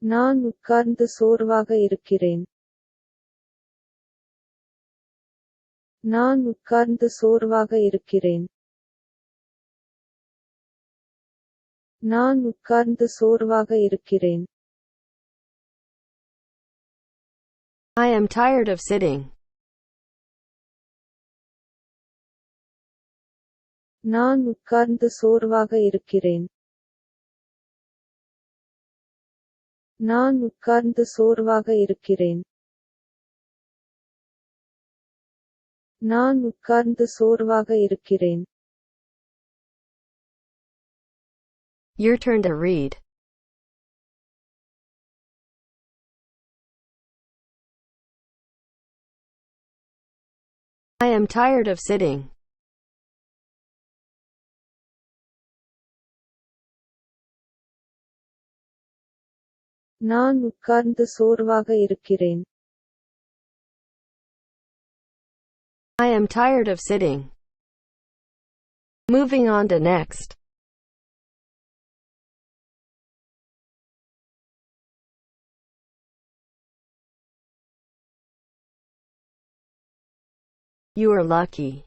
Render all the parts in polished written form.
நான் உட்கார்ந்து சோர்வாக இருக்கிறேன். நான் உட்கார்ந்து சோர்வாக இருக்கிறேன். நான் உட்கார்ந்து சோர்வாக இருக்கிறேன். I am tired of sitting. நான் உட்கார்ந்து சோர்வாக இருக்கிறேன். நான் உட்கார்ந்து சோர்வாக இருக்கிறேன். நான் உட்கார்ந்து சோர்வாக இருக்கிறேன். Your turn to read. I am tired of sitting. நான் உட்கார்ந்து சோர்வாக இருக்கிறேன். I am tired of sitting. Moving on to next. You are lucky.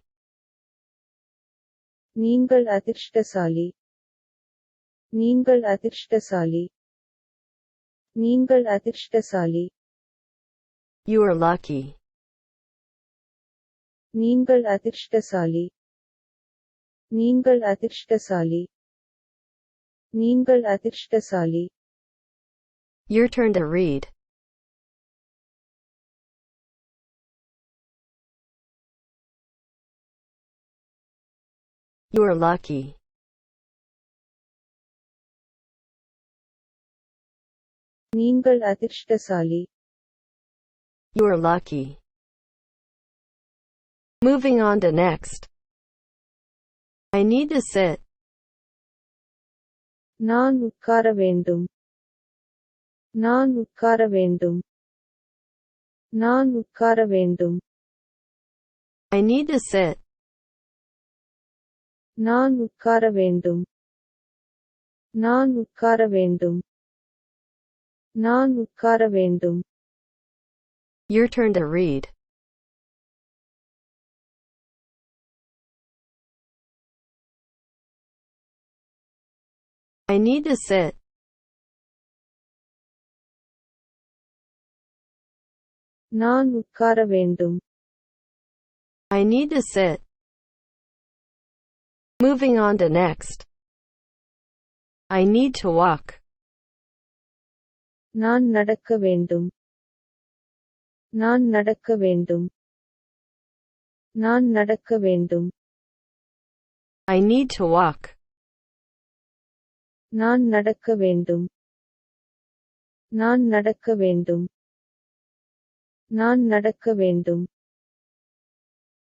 நீங்கள் அதிர்ஷ்டசாலி. நீங்கள் அதிர்ஷ்டசாலி. நீங்கள் அதிர்ஷ்டசாலி. You are lucky. நீங்கள் அதிர்ஷ்டசாலி. நீங்கள் அதிர்ஷ்டசாலி. நீங்கள் அதிர்ஷ்டசாலி. Your turn to read. You are lucky. நீங்கள் அதிர்ஷ்டசாலி. You are lucky. Moving on to next. I need to sit. நான் உட்கார வேண்டும். நான் உட்கார வேண்டும். நான் உட்கார வேண்டும். I need to sit. நான் உட்கார வேண்டும். நான் உட்கார வேண்டும். நான் உட்கார வேண்டும். Your turn to read. I need to sit. நான் உட்கார வேண்டும். I need to sit. Moving on to next. I need to walk. நான் நடக்க வேண்டும். நான் நடக்க வேண்டும். நான் நடக்க வேண்டும். I need to walk. நான் நடக்க வேண்டும். நான் நடக்க வேண்டும். நான் நடக்க வேண்டும்.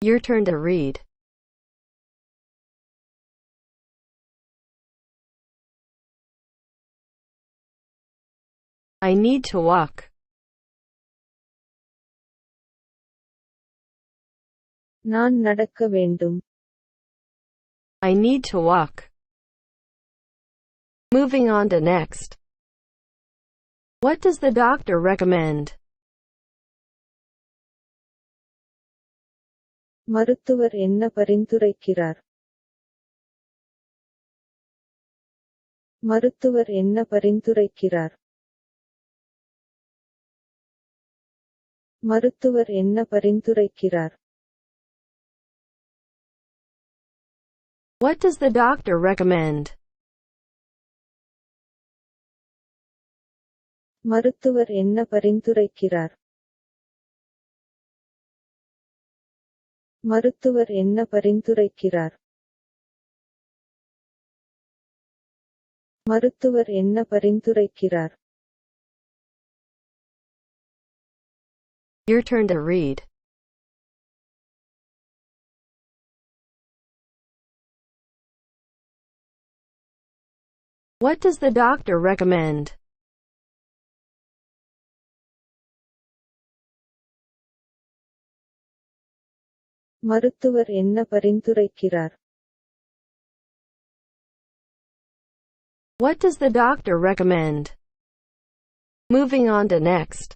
Your turn to read. I need to walk. நான் நடக்க வேண்டும். I need to walk. Moving on to next. What does the doctor recommend? மருத்துவர் என்ன பரிந்துரைக்கிறார்? மருத்துவர் என்ன பரிந்துரைக்கிறார்? மருத்துவர் என்ன பரிந்துரைக்கிறார்? What does the doctor recommend? மருத்துவர் என்ன பரிந்துரைக்கிறார்? மருத்துவர் என்ன பரிந்துரைக்கிறார்? மருத்துவர் என்ன பரிந்துரைக்கிறார்? Your turn to read. What does the doctor recommend? மருத்துவர் என்ன பரிந்துரைக்கிறார்? What does the doctor recommend? Moving on to next.